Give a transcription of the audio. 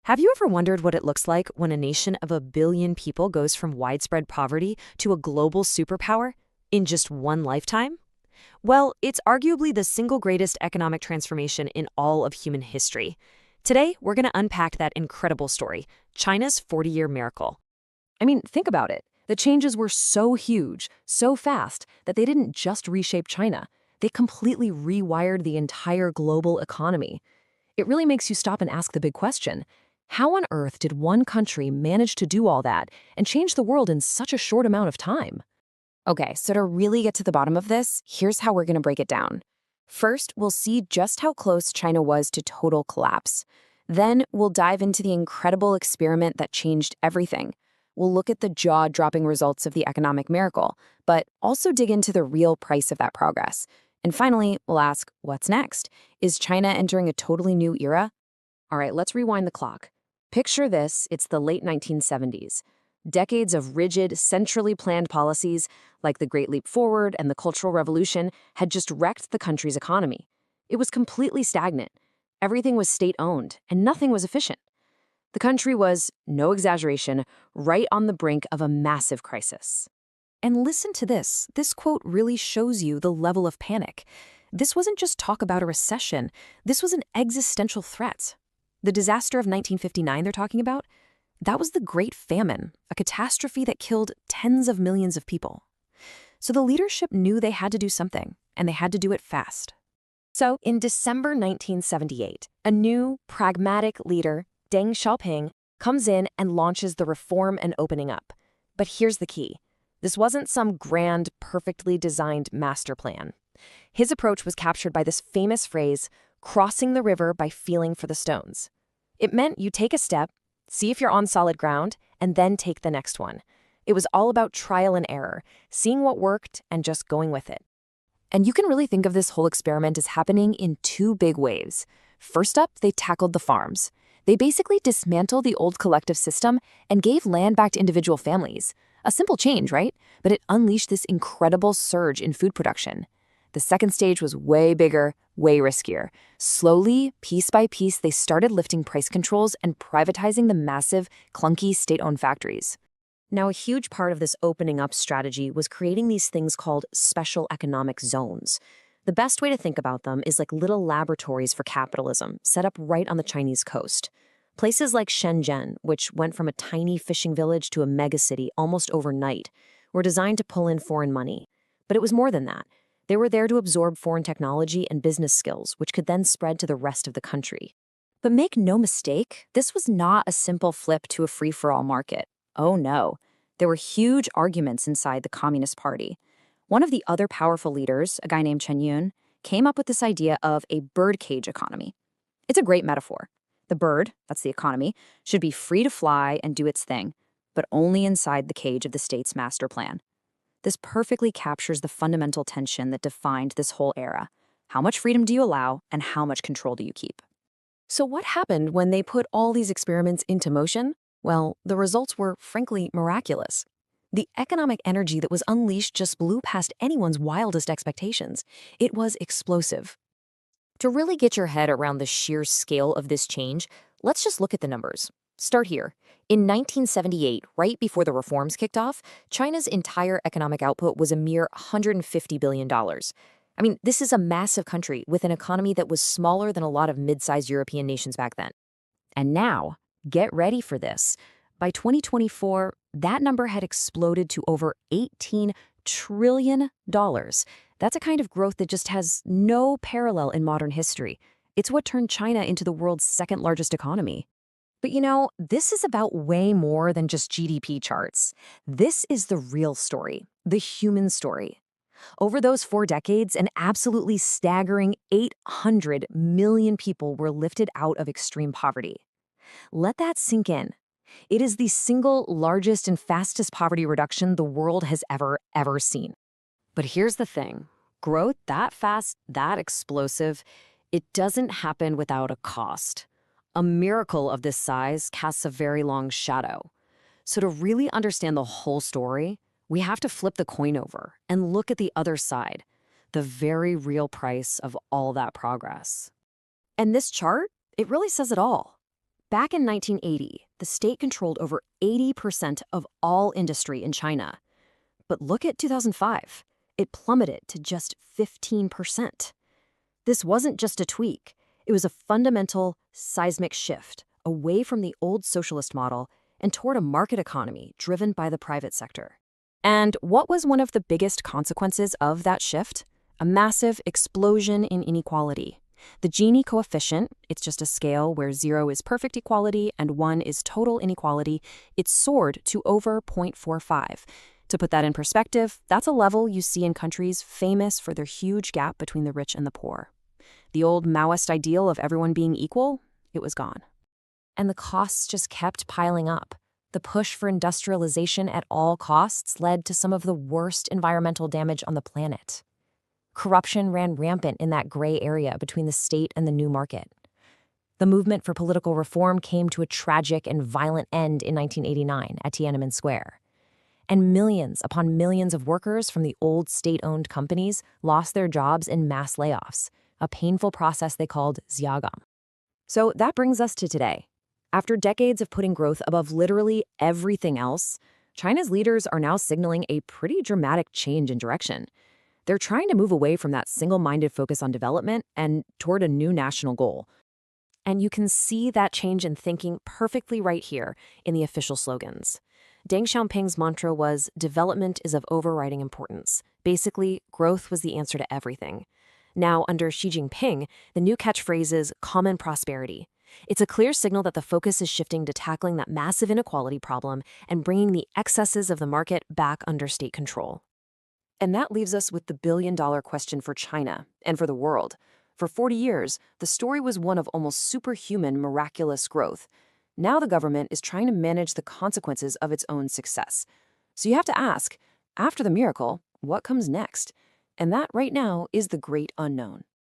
Have you ever wondered what it looks like when a nation of 1 billion people goes from widespread poverty to a global superpower in just one lifetime? Well, it's arguably the single greatest economic transformation in all of human history. Today, we're going to unpack that incredible story, China's 40-year miracle. I mean, think about it. The changes were so huge, so fast, that they didn't just reshape China. They completely rewired the entire global economy. It really makes you stop and ask the big question. How on earth did one country manage to do all that and change the world in such a short amount of time? Okay, so to really get to the bottom of this, here's how we're going to break it down. First, we'll see just how close China was to total collapse. Then, we'll dive into the incredible experiment that changed everything. We'll look at the jaw-dropping results of the economic miracle, but also dig into the real price of that progress. And finally, we'll ask, what's next? Is China entering a totally new era? All right, let's rewind the clock. Picture this, it's the late 1970s. Decades of rigid, centrally planned policies, like the Great Leap Forward and the Cultural Revolution, had just wrecked the country's economy. It was completely stagnant. Everything was state-owned, and nothing was efficient. The country was, no exaggeration, right on the brink of a massive crisis. And listen to this. This quote really shows you the level of panic. This wasn't just talk about a recession. This was an existential threat. The disaster of 1959 they're talking about, that was the Great Famine, a catastrophe that killed tens of millions of people. So the leadership knew they had to do something, and they had to do it fast. So in December 1978, a new, pragmatic leader, Deng Xiaoping, comes in and launches the reform and opening up. But here's the key. This wasn't some grand, perfectly designed master plan. His approach was captured by this famous phrase, crossing the river by feeling for the stones. It meant you take a step, see if you're on solid ground, and then take the next one. It was all about trial and error, seeing what worked and just going with it. And you can really think of this whole experiment as happening in two big waves. First up, they tackled the farms. They basically dismantled the old collective system and gave land back to individual families. A simple change, right? But it unleashed this incredible surge in food production. The second stage was way bigger, way riskier. Slowly, piece by piece, they started lifting price controls and privatizing the massive, clunky state-owned factories. Now, a huge part of this opening up strategy was creating these things called special economic zones. The best way to think about them is like little laboratories for capitalism set up right on the Chinese coast. Places like Shenzhen, which went from a tiny fishing village to a megacity almost overnight, were designed to pull in foreign money. But it was more than that. They were there to absorb foreign technology and business skills, which could then spread to the rest of the country. But make no mistake, this was not a simple flip to a free-for-all market. Oh no. There were huge arguments inside the Communist Party. One of the other powerful leaders, a guy named Chen Yun, came up with this idea of a birdcage economy. It's a great metaphor. The bird, that's the economy, should be free to fly and do its thing, but only inside the cage of the state's master plan. This perfectly captures the fundamental tension that defined this whole era. How much freedom do you allow, and how much control do you keep? So what happened when they put all these experiments into motion? Well, the results were, frankly, miraculous. The economic energy that was unleashed just blew past anyone's wildest expectations. It was explosive. To really get your head around the sheer scale of this change, let's just look at the numbers. Start here. In 1978, right before the reforms kicked off, China's entire economic output was a mere $150 billion. I mean, this is a massive country with an economy that was smaller than a lot of mid-sized European nations back then. And now, get ready for this. By 2024, that number had exploded to over $18 trillion. That's a kind of growth that just has no parallel in modern history. It's what turned China into the world's second largest economy. But you know, this is about way more than just GDP charts. This is the real story, the human story. Over those 4 decades, an absolutely staggering 800 million people were lifted out of extreme poverty. Let that sink in. It is the single largest and fastest poverty reduction the world has ever seen. But here's the thing. Growth that fast, that explosive, it doesn't happen without a cost. A miracle of this size casts a very long shadow. So to really understand the whole story, we have to flip the coin over and look at the other side, the very real price of all that progress. And this chart, it really says it all. Back in 1980, the state controlled over 80% of all industry in China. But look at 2005. It plummeted to just 15%. This wasn't just a tweak. It was a fundamental, seismic shift away from the old socialist model and toward a market economy driven by the private sector. And what was one of the biggest consequences of that shift? A massive explosion in inequality. The Gini coefficient, it's just a scale where 0 is perfect equality and 1 is total inequality, it soared to over 0.45. To put that in perspective, that's a level you see in countries famous for their huge gap between the rich and the poor. The old Maoist ideal of everyone being equal, it was gone. And the costs just kept piling up. The push for industrialization at all costs led to some of the worst environmental damage on the planet. Corruption ran rampant in that gray area between the state and the new market. The movement for political reform came to a tragic and violent end in 1989 at Tiananmen Square. And millions upon millions of workers from the old state-owned companies lost their jobs in mass layoffs, a painful process they called xiaogam. So that brings us to today. After decades of putting growth above literally everything else, China's leaders are now signaling a pretty dramatic change in direction. They're trying to move away from that single-minded focus on development and toward a new national goal. And you can see that change in thinking perfectly right here in the official slogans. Deng Xiaoping's mantra was, "Development is of overriding importance." Basically, growth was the answer to everything. Now, under Xi Jinping, the new catchphrase is common prosperity. It's a clear signal that the focus is shifting to tackling that massive inequality problem and bringing the excesses of the market back under state control. And that leaves us with the billion-dollar question for China and for the world. For 40 years, the story was one of almost superhuman, miraculous growth. Now the government is trying to manage the consequences of its own success. So you have to ask, after the miracle, what comes next? And that right now is the great unknown.